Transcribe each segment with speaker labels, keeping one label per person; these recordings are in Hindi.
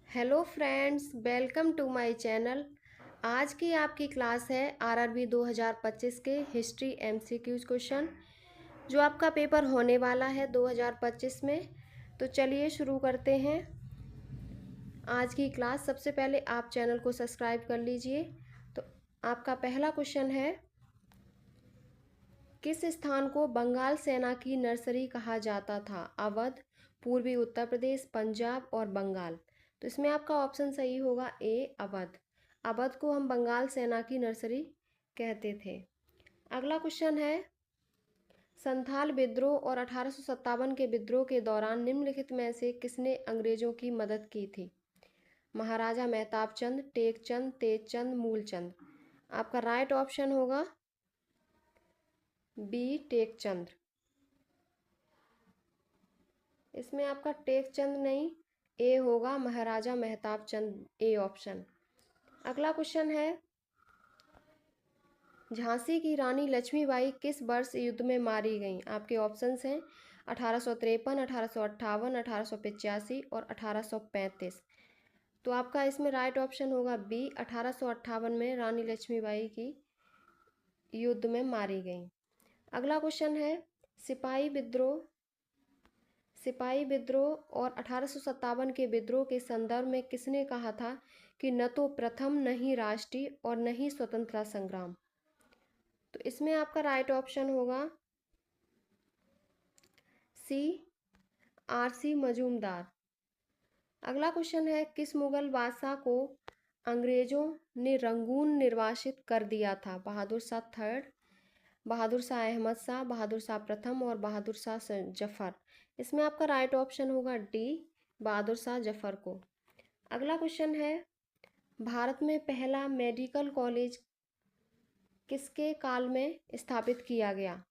Speaker 1: Hello friends, welcome to my channel. आज की आपकी क्लास है आरआरबी 2025 के हिस्ट्री एमसीक्यूज क्वेश्चन, जो आपका पेपर होने वाला है 2025 में। तो चलिए शुरू करते हैं आज की क्लास। सबसे पहले आप चैनल को सब्सक्राइब कर लीजिए। तो आपका पहला क्वेश्चन है, किस स्थान को बंगाल सेना की नर्सरी कहा जाता था? अवध, पूर्वी उत्तर प्रदेश, पंजाब और बंगाल। तो इसमें आपका ऑप्शन सही होगा ए, अवध। अवध को हम बंगाल सेना की नर्सरी कहते थे। अगला क्वेश्चन है, संथाल विद्रोह और 1857 के विद्रोह के दौरान निम्नलिखित में से किसने अंग्रेजों की मदद की थी? महाराजा मेहताब चंद, टेकचंद, तेजचंद, मूलचंद। आपका राइट ऑप्शन होगा बी, टेकचंद। इसमें आपका टेकचंद नहीं, ए होगा महाराजा मेहताब चंद, ए ऑप्शन। अगला क्वेश्चन है, झांसी की रानी लक्ष्मीबाई किस वर्ष युद्ध में मारी गईं? आपके ऑप्शंस हैं 1853, 1858, 1885 और 1835। तो आपका इसमें राइट ऑप्शन होगा बी, 1858 में रानी लक्ष्मीबाई की युद्ध में मारी गईं। अगला क्वेश्चन है, सिपाही विद्रोह सिपाही विद्रोह और 1857 के विद्रोह के संदर्भ में किसने कहा था कि न तो प्रथम, न ही राष्ट्रीय और न ही स्वतंत्रता संग्राम? तो इसमें आपका राइट ऑप्शन होगा सी, आर.सी. मजूमदार। अगला क्वेश्चन है, किस मुगल बादशाह को अंग्रेजों ने रंगून निर्वासित कर दिया था? बहादुर शाह थर्ड, बहादुर शाह अहमद शाह, बहादुर शाह प्रथम और बहादुर शाह जफर। इसमें आपका राइट ऑप्शन होगा डी, बहादुर शाह जफर को। अगला क्वेश्चन है, भारत में पहला मेडिकल कॉलेज किसके काल में स्थापित किया गया?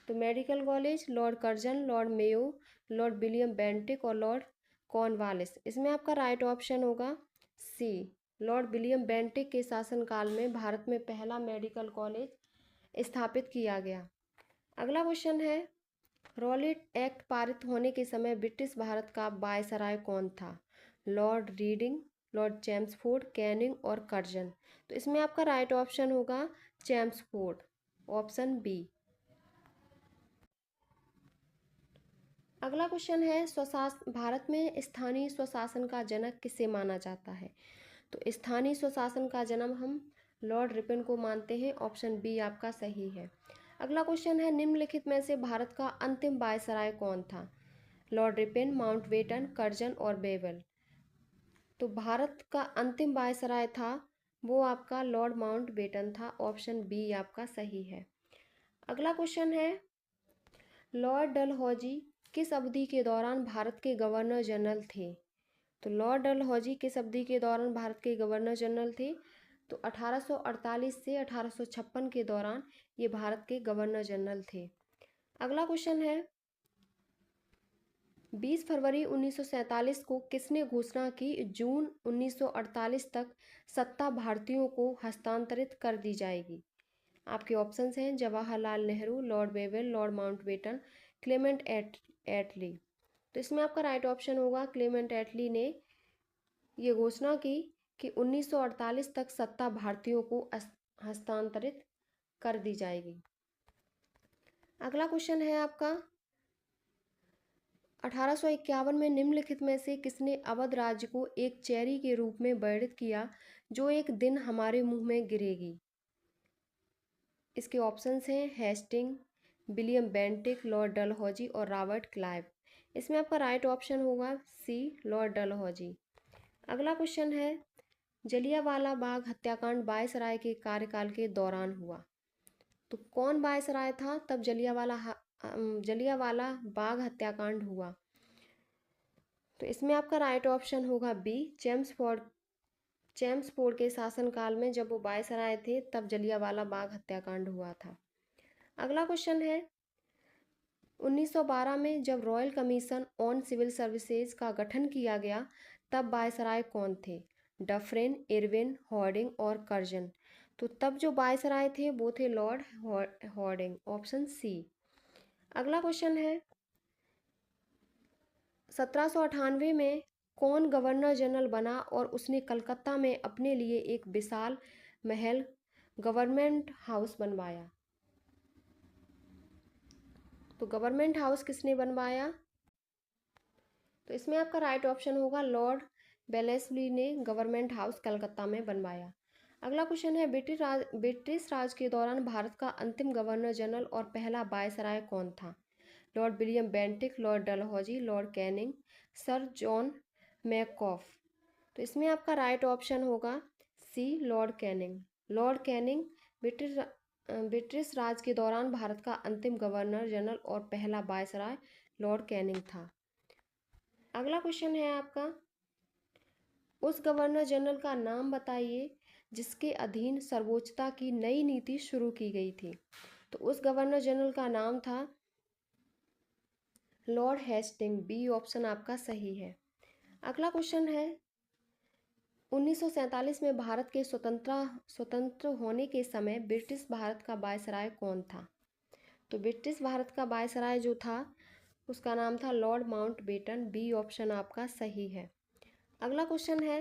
Speaker 1: तो medical college Lord Curzon, Lord Mayo, Lord William Bentinck और लॉर्ड कॉर्नवालिस। इसमें आपका राइट ऑप्शन होगा सी, लॉर्ड विलियम बेंटिक के शासनकाल में भारत में पहला मेडिकल कॉलेज स्थापित किया गया। अगला क्वेश्चन है, रॉलेट एक्ट पारित होने के समय ब्रिटिश भारत का वायसराय कौन था? Lord reading, Lord Chelmsford, Canning और कर्जन। तो इसमें आपका राइट ऑप्शन होगा चैम्सफोर्ड, ऑप्शन बी। अगला क्वेश्चन है, भारत में स्थानीय स्वशासन का जनक किसे माना जाता है? तो स्थानीय स्वशासन का जन्म हम लॉर्ड रिपन को मानते हैं, ऑप्शन बी आपका सही है। अगला क्वेश्चन है, निम्नलिखित में से भारत का अंतिम वायसराय कौन था? लॉर्ड रिपन, माउंटबेटन, कर्जन और बेवल। तो भारत का अंतिम वायसराय था वो आपका लॉर्ड माउंटबेटन था, ऑप्शन बी आपका सही है। अगला क्वेश्चन है, लॉर्ड डलहौजी किस अवधि के दौरान भारत के गवर्नर जनरल थे? तो लॉर्ड डलहौजी किस अवधि के दौरान भारत के गवर्नर जनरल थे? तो 1848 से 1856 के दौरान ये भारत के गवर्नर जनरल थे। अगला क्वेश्चन है, 20 फरवरी 1947 को किसने घोषणा की जून 1948 तक सत्ता भारतीयों को हस्तांतरित कर दी जाएगी? आपके ऑप्शंस हैं Jawaharlal Nehru, Lord Wavell, Lord Mountbatten, Clement Attlee. तो इसमें आपका राइट ऑप्शन होगा क्लेमेंट एटली ने ये घोषणा की कि 1948 तक सत्ता भारतीयों को हस्तांतरित कर दी जाएगी। अगला क्वेश्चन है आपका, 1851 में निम्नलिखित में से किसने अवध राज्य को एक चेरी के रूप में वर्णित किया जो एक दिन हमारे मुंह में गिरेगी? इसके ऑप्शंस हैं Hastings, William Bentinck, Lord Dalhousie और रॉबर्ट क्लाइव। इसमें आपका राइट ऑप्शन होगा सी, लॉर्ड डलहौजी। अगला क्वेश्चन है, जलियांवाला बाग हत्याकांड वायसराय के कार्यकाल के दौरान हुआ। तो कौन वायसराय था तब जलियांवाला बाग हत्याकांड हुआ? तो इसमें आपका राइट ऑप्शन होगा बी, चैम्सफोर्ड के शासनकाल में जब वो वायसराय थे तब जलियांवाला बाग हत्याकांड हुआ था। अगला क्वेश्चन है, 1912 में जब royal commission on civil services का गठन किया गया तब वायसराय कौन थे? डफरेन, इरविन, हॉर्डिंग और कर्जन। तो तब जो वायसराय थे वो थे लॉर्ड हॉर्डिंग, ऑप्शन सी। अगला क्वेश्चन है, 1798 में कौन गवर्नर जनरल बना और उसने कलकत्ता में अपने लिए एक विशाल महल गवर्नमेंट हाउस बनवाया? तो गवर्नमेंट हाउस किसने बनवाया? तो इसमें आपका राइट ऑप्शन होगा लॉर्ड वेलेस्ली ने गवर्नमेंट हाउस कलकत्ता में बनवाया। अगला क्वेश्चन है ब्रिटिश राज के दौरान भारत का अंतिम गवर्नर जनरल और पहला वायसराय कौन था? Lord William Bentinck, Lord Dalhousie, Lord Canning, sir John Metcalfe. तो इसमें आपका राइट ऑप्शन होगा C Lord Canning. Lord Canning British Raj के दौरान भारत का अंतिम गवर्नर जनरल और पहला वायसराय लॉर्ड कैनिंग था। अगला क्वेश्चन है आपका, उस गवर्नर जनरल का नाम बताइए जिसके अधीन सर्वोच्चता की नई नीति शुरू की गई थी। तो उस गवर्नर जनरल का नाम था लॉर्ड हेस्टिंग। बी ऑप्शन आपका सही है। अगला क्वेश्चन है 1947 में भारत के स्वतंत्र होने के समय ब्रिटिश भारत का वायसराय कौन था? तो ब्रिटिश भारत का वायसराय जो था उसका नाम था लॉर्ड माउंटबेटन। बी ऑप्शन आपका सही है। अगला क्वेश्चन है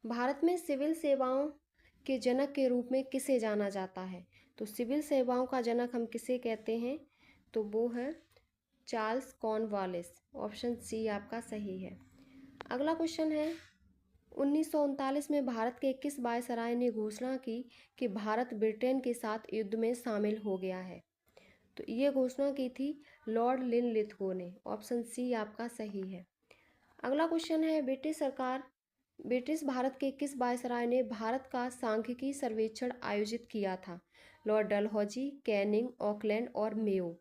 Speaker 1: भारत में सिविल सेवाओं के जनक के रूप में किसे जाना जाता है? तो सिविल सेवाओं का जनक हम किसे कहते हैं? तो वो है चार्ल्स कॉर्नवालिस। ऑप्शन सी आपका सही है। अगला क्वेश्चन है 1939 में भारत के किस वायसराय ने घोषणा की कि भारत ब्रिटेन के साथ युद्ध में शामिल हो गया है? तो ये घोषणा की थी लॉर्ड लिनलिथगो ने। ऑप्शन सी आपका सही है। अगला क्वेश्चन है ब्रिटिश भारत के किस वायसराय ने भारत का सांख्यिकी सर्वेक्षण आयोजित किया था? लॉर्ड डलहौजी, कैनिंग, ऑकलैंड और मेयो।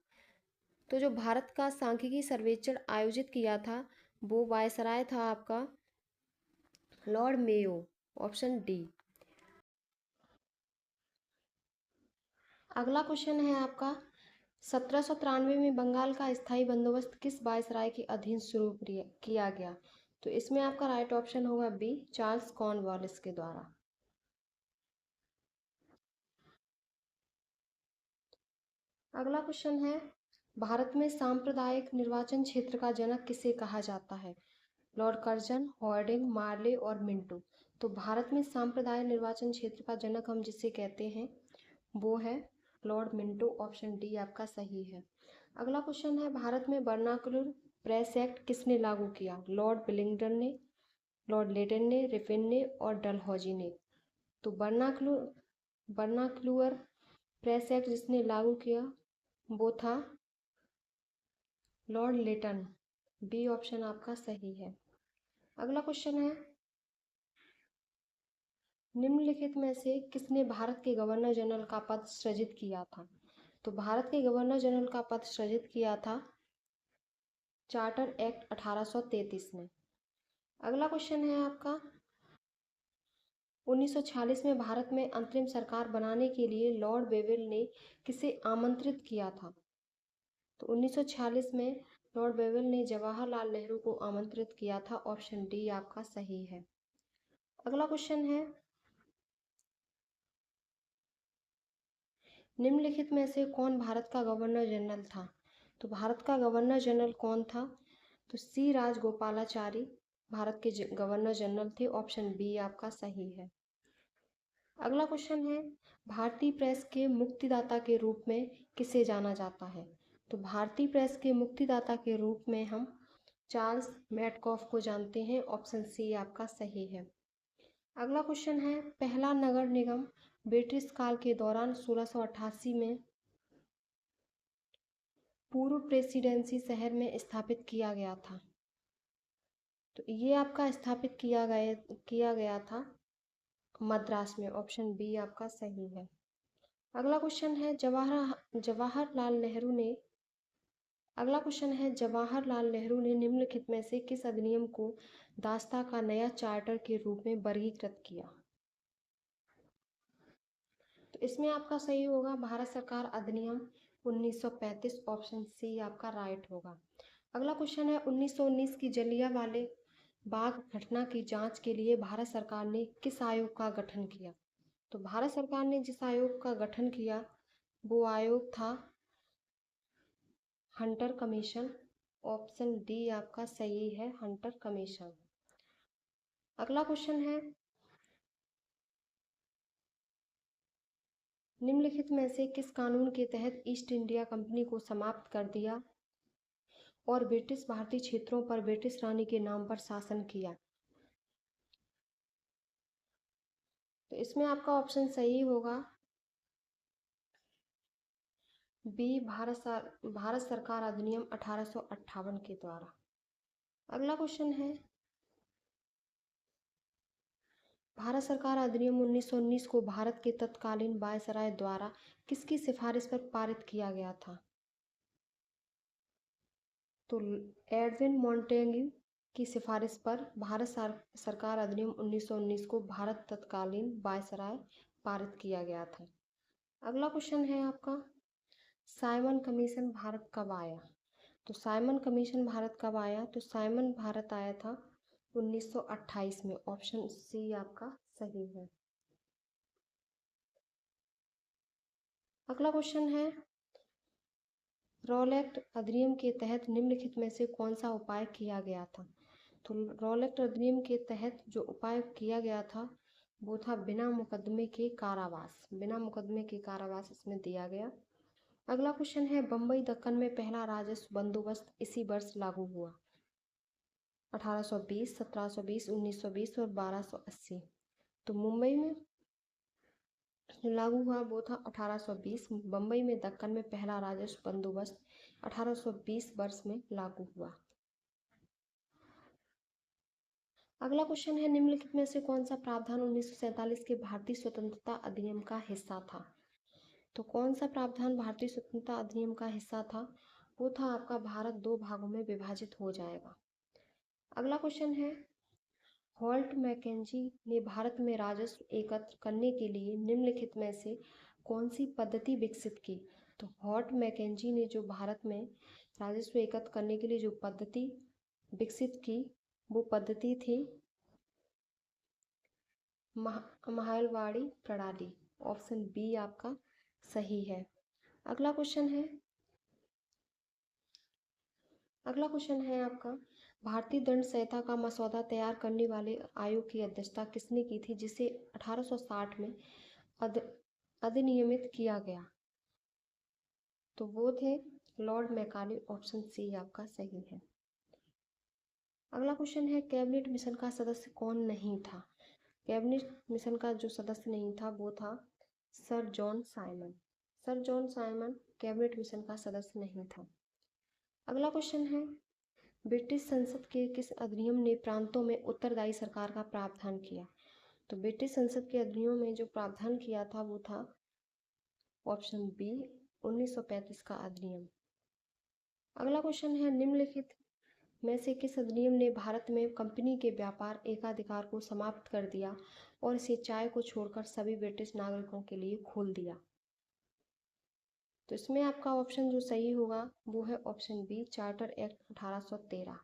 Speaker 1: तो जो भारत का सांख्यिकी सर्वेक्षण आयोजित किया था वो वायसराय था आपका लॉर्ड मेयो। Option D. अगला क्वेश्चन है आपका 1793 में बंगाल का स्थायी बंदोबस्त किस वायसराय के अधीन शुरू किया गया? तो इसमें आपका राइट ऑप्शन होगा बी चार्ल्स कॉर्नवालिस के द्वारा। अगला क्वेश्चन है भारत में सांप्रदायिक निर्वाचन क्षेत्र का जनक किसे कहा जाता है? लॉर्ड कर्जन, हॉर्डिंग, मार्ले और मिंटो। तो भारत में सांप्रदायिक निर्वाचन क्षेत्र का जनक हम जिसे कहते हैं वो है लॉर्ड मिंटो। ऑप्शन डी आपका सही है। अगला क्वेश्चन है भारत में वर्नाकुलर प्रेस एक्ट किसने लागू किया? लॉर्ड विलिंगडन ने, लॉर्ड लेटन ने, रिफिन ने और डलहौजी ने। तो वर्नाक्लुअर प्रेस एक्ट जिसने लागू किया वो था लॉर्ड लेटन। बी ऑप्शन आपका सही है। अगला क्वेश्चन है निम्नलिखित में से किसने भारत के गवर्नर जनरल का पद सृजित किया था? तो भारत के गवर्नर जनरल का पद सृजित किया था चार्टर एक्ट 1833 में। अगला क्वेश्चन है आपका 1946 में भारत में अंतरिम सरकार बनाने के लिए लॉर्ड वेवेल ने किसे आमंत्रित किया था? तो 1946 में लॉर्ड वेवेल ने जवाहरलाल नेहरू को आमंत्रित किया था। ऑप्शन डी आपका सही है। अगला क्वेश्चन है निम्नलिखित में से कौन भारत का गवर्नर जनरल था? तो भारत का गवर्नर जनरल कौन था? तो सी राजगोपालाचारी भारत के गवर्नर जनरल थे। ऑप्शन बी आपका सही है। अगला क्वेश्चन है भारतीय प्रेस के मुक्तिदाता के रूप में किसे जाना जाता है? तो भारतीय प्रेस के मुक्तिदाता के रूप में हम चार्ल्स मैडकॉफ को जानते हैं। ऑप्शन सी आपका सही है। अगला क्वेश्चन है पहला नगर निगम ब्रिटिश काल के दौरान 1688 में पूर्व प्रेसिडेंसी शहर में स्थापित किया गया था। तो ये आपका स्थापित किया गया था मद्रास में। ऑप्शन बी आपका सही है। अगला क्वेश्चन है जवाहरलाल नेहरू ने निम्नलिखित में से किस अधिनियम को दास्ता का नया चार्टर के रूप में वर्गीकृत किया? तो इसमें आपका सही होगा भारत सरकार अधिनियम 1935। ऑप्शन सी आपका राइट होगा। अगला क्वेश्चन है 1919 की जलियांवाला बाग घटना की जांच के लिए भारत सरकार ने किस आयोग का गठन किया? तो भारत सरकार ने जिस आयोग का गठन किया वो आयोग था हंटर कमीशन। ऑप्शन डी आपका सही है, हंटर कमीशन। अगला क्वेश्चन है, निम्नलिखित में से किस कानून के तहत ईस्ट इंडिया कंपनी को समाप्त कर दिया और ब्रिटिश भारतीय क्षेत्रों पर ब्रिटिश रानी के नाम पर शासन किया? तो इसमें आपका ऑप्शन सही होगा बी, भारत सरकार अधिनियम 1858 के द्वारा। अगला क्वेश्चन है, भारत सरकार अधिनियम 1919 को भारत के तत्कालीन वायसराय द्वारा किसकी सिफारिश पर पारित किया गया था? तो एडविन मॉन्टेग्यू की सिफारिश पर भारत सरकार अधिनियम 1919 को भारत तत्कालीन वायसराय पारित किया गया था। अगला क्वेश्चन है आपका, साइमन कमीशन भारत कब आया? तो साइमन कमीशन भारत कब आया? तो साइमन भारत आया था 1928 में। ऑप्शन सी आपका सही है। अगला क्वेश्चन है, रॉलेट अधिनियम के तहत निम्नलिखित में से कौन सा उपाय किया गया था? तो रॉलेट अधिनियम के तहत जो उपाय किया गया था वो था बिना मुकदमे के कारावास। बिना मुकदमे के कारावास इसमें दिया गया। अगला क्वेश्चन है, बम्बई दक्कन में पहला राजस्व बंदोबस्त इसी वर्ष लागू हुआ? 1820, 1720, 1920 और 1280। तो मुंबई में लागू हुआ वो था 1820। बम्बई में दक्कन में पहला राजस्व बंदोबस्त 1820 वर्ष में लागू हुआ। अगला क्वेश्चन है, निम्नलिखित में से कौन सा प्रावधान 1947 के भारतीय स्वतंत्रता अधिनियम का हिस्सा था? तो कौन सा प्रावधान भारतीय स्वतंत्रता अधिनियम का हिस्सा था? वो था आपका भारत दो भागों में विभाजित हो जाएगा। अगला क्वेश्चन है, हॉल्ट मैकेंजी ने भारत में राजस्व एकत्र करने के लिए निम्नलिखित में से कौन सी पद्धति विकसित की? तो हॉल्ट मैकेंजी ने जो भारत में राजस्व एकत्र करने के लिए जो पद्धति विकसित की वो पद्धति थी महलवाड़ी प्रणाली। ऑप्शन बी आपका सही है। अगला क्वेश्चन है आपका, भारतीय दंड संहिता का मसौदा तैयार करने वाले आयोग की अध्यक्षता किसने की थी जिसे 1860 में अधिनियमित किया गया? तो वो थे लॉर्ड मैकाले। ऑप्शन सी आपका सही है। अगला क्वेश्चन है, कैबिनेट मिशन का सदस्य कौन नहीं था? कैबिनेट मिशन का जो सदस्य नहीं था वो था sir John Simon. Sir John Simon cabinet mission का सदस्य नहीं था। अगला क्वेश्चन है, ब्रिटिश संसद के किस अधिनियम ने प्रांतों में उत्तरदायी सरकार का प्रावधान किया? तो ब्रिटिश संसद के अधिनियम में जो प्रावधान किया था वो था ऑप्शन बी 1935 का अधिनियम। अगला क्वेश्चन है, निम्नलिखित में से किस अधिनियम ने भारत में कंपनी के व्यापार एकाधिकार को समाप्त कर दिया और इसे चाय को छोड़कर सभी ब्रिटिश नागरिकों के लिए खोल दिया? तो इसमें आपका ऑप्शन जो सही होगा वो है ऑप्शन बी, चार्टर एक्ट 1813।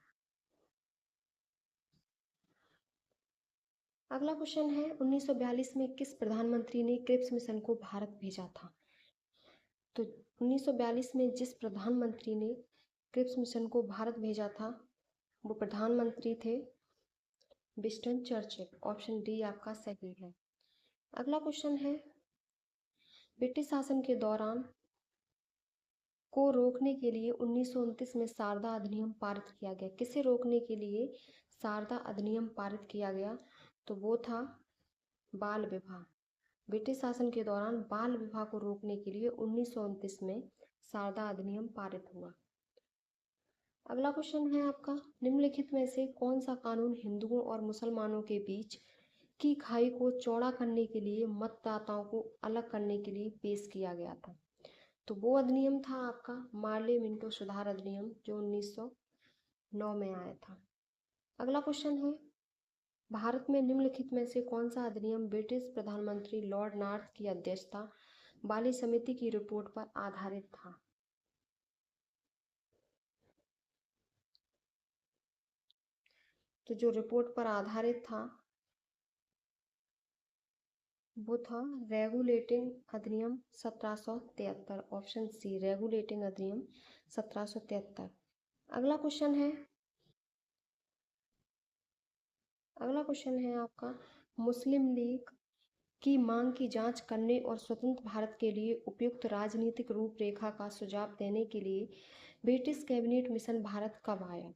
Speaker 1: अगला क्वेश्चन है, 1942 में किस प्रधानमंत्री ने क्रिप्स मिशन को भारत भेजा था? तो 1942 में जिस प्रधानमंत्री ने क्रिप्स मिशन को भारत भेजा था वो प्रधानमंत्री थे विंस्टन चर्चिल। ऑप्शन डी आपका सही है। अगला क्वेश्चन है, ब्रिटिश शासन के दौरान को रोकने के लिए 1929 में शारदा अधिनियम पारित किया गया। किसे रोकने के लिए शारदा अधिनियम पारित किया गया? तो वो था बाल विवाह। ब्रिटिश शासन के दौरान बाल विवाह को रोकने के लिए 1929 में शारदा अधिनियम पारित हुआ। अगला क्वेश्चन है आपका, निम्नलिखित में से कौन सा कानून हिंदुओं और मुसलमानों के बीच की खाई को चौड़ा करने के लिए मतदाताओं को अलग करने के लिए पेश किया गया था? तो वो अधिनियम था आपका मार्ले मिंटो सुधार अधिनियम जो 1909 में आया था। अगला क्वेश्चन है, भारत में निम्नलिखित में से कौन सा अधिनियम ब्रिटिश प्रधानमंत्री लॉर्ड नॉर्थ की अध्यक्षता वाली समिति की रिपोर्ट पर आधारित था? तो जो रिपोर्ट पर आधारित था वो था रेगुलेटिंग अधिनियम 1773। ऑप्शन सी रेगुलेटिंग अधिनियम 1773। अगला क्वेश्चन है आपका, मुस्लिम लीग की मांग की जांच करने और स्वतंत्र भारत के लिए उपयुक्त राजनीतिक रूपरेखा का सुझाव देने के लिए ब्रिटिश कैबिनेट मिशन भारत कब आया?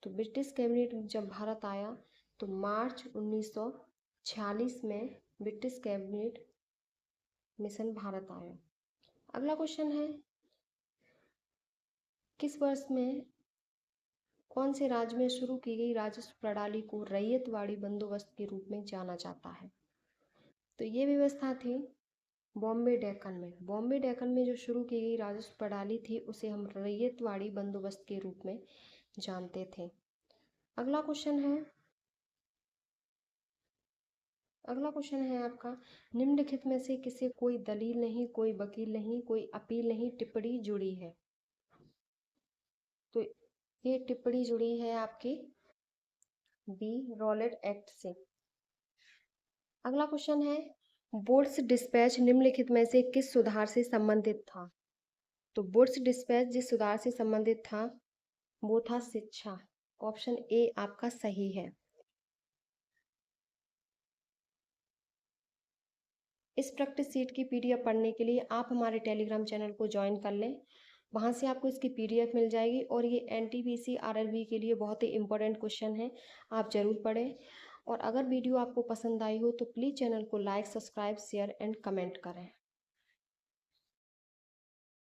Speaker 1: तो ब्रिटिश कैबिनेट जब भारत आया तो मार्च 1946 में ब्रिटिश कैबिनेट मिशन भारत आया। अगला क्वेश्चन है, किस वर्ष में कौन से राज्य में शुरू की गई राजस्व प्रणाली को रैयतवाड़ी बंदोबस्त के रूप में जाना जाता है? तो ये व्यवस्था थी बॉम्बे डेक्कन में जो शुरू की गई राजस्व प्रणाली थी उसे हम रैयतवाड़ी बंदोबस्त के रूप में जानते थे। अगला क्वेश्चन है आपका, निम्नलिखित में से किसे कोई दलील नहीं, कोई वकील नहीं, कोई अपील नहीं टिप्पणी जुड़ी है? तो ये टिप्पणी जुड़ी है आपकी बी रॉलेट एक्ट से। अगला क्वेश्चन है, वुड्स डिस्पैच निम्नलिखित में से किस सुधार से संबंधित था? तो वुड्स डिस्पैच जिस सुधार से संबंधित था वो था शिक्षा। ऑप्शन ए आपका सही है। इस प्रैक्टिस सीट की पीडीएफ पढ़ने के लिए आप हमारे टेलीग्राम चैनल को ज्वाइन कर लें, वहाँ से आपको इसकी पीडीएफ मिल जाएगी और ये एनटीपीसी आरआरबी के लिए बहुत ही इंपॉर्टेंट क्वेश्चन है, आप ज़रूर पढ़ें। और अगर वीडियो आपको पसंद आई हो तो प्लीज़ चैनल को like, subscribe, share and comment करें।